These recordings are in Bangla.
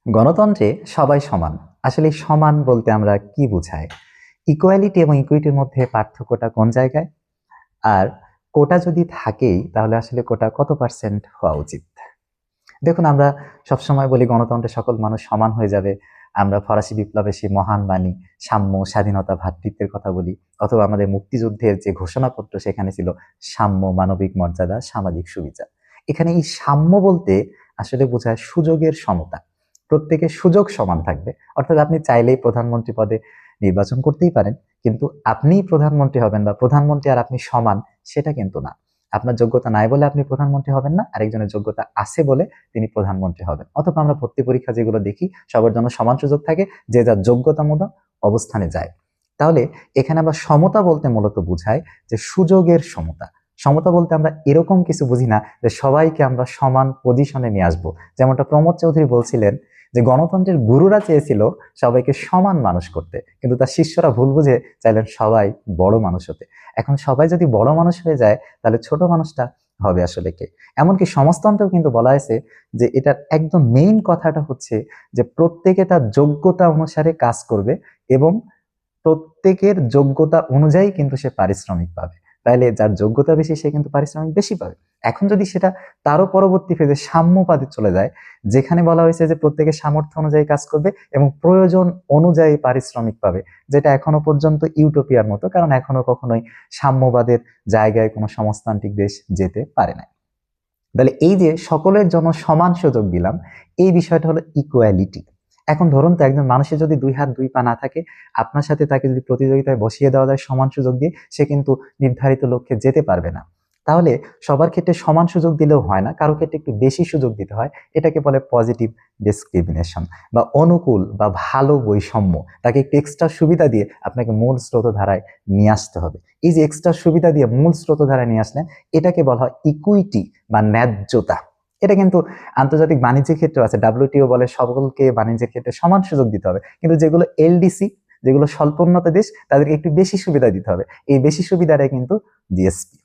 গণতন্ত্রে সবাই সমান। আসলে সমান বলতে আমরা কি বুঝাই? ইকুয়ালিটি এবং ইকুইটির মধ্যে পার্থক্যটা কোন জায়গায়? আর কোটা যদি থাকেই তাহলে আসলে কোটা কত পার্সেন্ট হওয়া উচিত? দেখুন, আমরা সবসময় বলি গণতন্ত্রে সকল মানুষ সমান হয়ে যাবে। আমরা ফরাসি বিপ্লবের সেই মহান বাণী সাম্য, স্বাধীনতা, ভ্রাতৃত্বের কথা বলি। অথবা আমাদের মুক্তিযুদ্ধের যে ঘোষণাপত্র সেখানে ছিল সাম্য, মানবিক মর্যাদা, সামাজিক সুবিচার। এখানে এই সাম্য বলতে আসলে বোঝায় সুযোগের সমতা। প্রত্যেকের সুযোগ সমান থাকবে। অর্থাৎ আপনি চাইলেই প্রধানমন্ত্রী পদে নির্বাচন করতেই পারেন, কিন্তু আপনিই প্রধানমন্ত্রী হবেন বা প্রধানমন্ত্রী আর আপনি সমান, সেটা কিন্তু না। আপনার যোগ্যতা নাই বলে আপনি প্রধানমন্ত্রী হবেন না, আরেকজনের যোগ্যতা আছে বলে তিনি প্রধানমন্ত্রী হবেন। অথবা আমরা ভর্তি পরীক্ষা যেগুলো দেখি, সবার জন্য সমান সুযোগ থাকে, যে যার যোগ্যতা মতো অবস্থানে যায়। তাহলে এখানে আবার সমতা বলতে মূলত বোঝায় যে সুযোগের সমতা। সমতা বলতে আমরা এরকম কিছু বুঝি না যে সবাইকে আমরা সমান পজিশনে নিয়ে আসবো। যেমনটা প্রমোদ চৌধুরী বলছিলেন যে গণতন্ত্রের গুরুরা চেয়েছিল সবাইকে সমান মানুষ করতে, কিন্তু তার শিষ্যরা ভুল বুঝে চাইলেন সবাই বড় মানুষ হতে। এখন সবাই যদি বড় মানুষ হয়ে যায়, তাহলে ছোট মানুষটা হবে আসলে কে? এমনকি সমাজতন্ত্রেও কিন্তু বলা হয়েছে যে এটার একদম মেইন কথাটা হচ্ছে যে প্রত্যেকে তার যোগ্যতা অনুসারে কাজ করবে এবং প্রত্যেকের যোগ্যতা অনুযায়ী কিন্তু সে পারিশ্রমিক পাবে। তাইলে যার যোগ্যতা বেশি সে কিন্তু পারিশ্রমিক বেশি পাবে। এখন যদি সেটা তারও পরবর্তী ফেজে সাম্যবাদে চলে যায়, যেখানে বলা হয়েছে যে প্রত্যেকের সামর্থ্য অনুযায়ী কাজ করবে এবং প্রয়োজন অনুযায়ী পারিশ্রমিক পাবে, যেটা এখনো পর্যন্ত ইউটোপিয়ার মতো, কারণ এখনো কখনোই সাম্যবাদের জায়গায় কোনো সমাজতান্ত্রিক দেশ যেতে পারে না। তাহলে এই যে সকলের জন্য সমান সুযোগ দিলাম, এই বিষয়টা হলো ইকুয়ালিটি। এখন ধরুন তো একজন মানুষের যদি দুই হাত দুই পা না থাকে, আপনার সাথে তাকে যদি প্রতিযোগিতায় বসিয়ে দেওয়া যায় সমান সুযোগ দিয়ে, সে কিন্তু নির্ধারিত লক্ষ্যে যেতে পারবে না। তাহলে সবার ক্ষেত্রে সমান সুযোগ দিলেও হয় না, কারো ক্ষেত্রে একটু বেশি সুযোগ দিতে হয়। এটাকে বলে পজিটিভ ডিসক্রিমিনেশন বা অনুকূল বা ভালো বৈষম্য। তাকে একটু এক্সট্রা সুবিধা দিয়ে আপনাকে মূল স্রোতধারায় নিয়ে আসতে হবে। এই যে এক্সট্রা সুবিধা দিয়ে মূল স্রোতধারায় নিয়ে আসলেন, এটাকে বলা হয় ইকুইটি বা ন্যায্যতা। এটা কিন্তু আন্তর্জাতিক বাণিজ্যের ক্ষেত্রে আছে। ডাব্লিউটিও বলে সকলকে বাণিজ্যের ক্ষেত্রে সমান সুযোগ দিতে হবে, কিন্তু যেগুলো এলডিসি, যেগুলো স্বল্পোন্নত দেশ, তাদেরকে একটু বেশি সুবিধা দিতে হবে। এই বেশি সুবিধাটাই কিন্তু জিএসপি।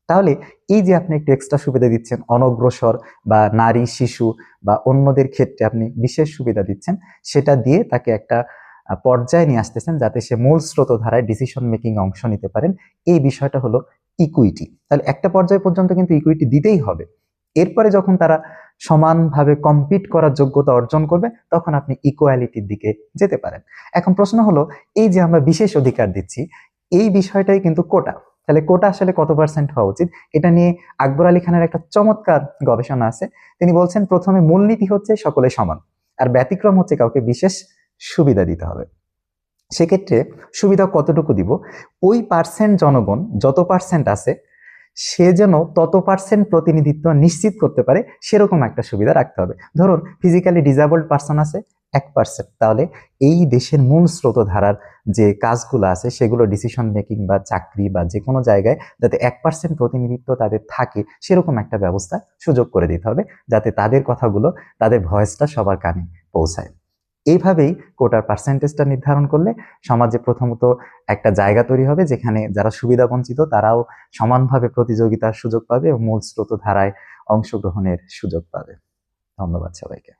তাহলে এই যে আপনি একটু এক্সট্রা সুবিধা দিচ্ছেন, অনগ্রসর বা নারী, শিশু বা অন্যদের ক্ষেত্রে আপনি বিশেষ সুবিধা দিচ্ছেন, সেটা দিয়ে তাকে একটা পর্যায়ে নিয়ে আসতেছেন যাতে সে মূল স্রোতধারায় ডিসিশন মেকিং অংশ নিতে পারেন। এই বিষয়টা হলো ইকুইটি। তাহলে একটা পর্যায় পর্যন্ত কিন্তু ইকুইটি দিতেই হবে। এরপরে যখন তারা সমানভাবে কম্পিট করার যোগ্যতা অর্জন করবে, তখন আপনি ইকুয়ালিটির দিকে যেতে পারেন। এখন প্রশ্ন হলো, এই যে আমরা বিশেষ অধিকার দিচ্ছি, এই বিষয়টাই কিন্তু কোটা। তাহলে কোটা আসলে কত পার্সেন্ট হওয়া উচিত? এটা নিয়ে আকবর আলী খানের একটা চমৎকার গবেষণা আছে। তিনি বলছেন প্রথমে মূলনীতি হচ্ছে সকলে সমান, আর ব্যতিক্রম হচ্ছে কাউকে বিশেষ সুবিধা দিতে হবে। সেক্ষেত্রে সুবিধা কতটুকু দিব? ওই পার্সেন্ট জনগণ যত পার্সেন্ট আছে, সে যেন তত পার্সেন্ট প্রতিনিধিত্ব নিশ্চিত করতে পারে সেরকম একটা সুবিধা রাখতে হবে। ধরুন ফিজিক্যালি ডিসেবলড পার্সন আছে 1%, তাহলে এই দেশের মূল স্রোতধারার যে কাজগুলো আছে সেগুলো ডিসিশন মেকিং বা চাকরি বা যে কোনো জায়গায় যাতে 1% প্রতিনিধিত্ব তাদের থাকে, সেরকম একটা ব্যবস্থা সুযোগ করে দিতে হবে, যাতে তাদের কথাগুলো, তাদের ভয়েসটা সবার কানে পৌঁছায়। এইভাবেই কোটার পার্সেন্টেজটা নির্ধারণ করলে সমাজে প্রথমত একটা জায়গা তৈরি হবে যেখানে যারা সুবিধা বঞ্চিত তারাও সমানভাবে প্রতিযোগিতার সুযোগ পাবে এবং মূল স্রোতধারায় অংশগ্রহণের সুযোগ পাবে। ধন্যবাদ সবাইকে।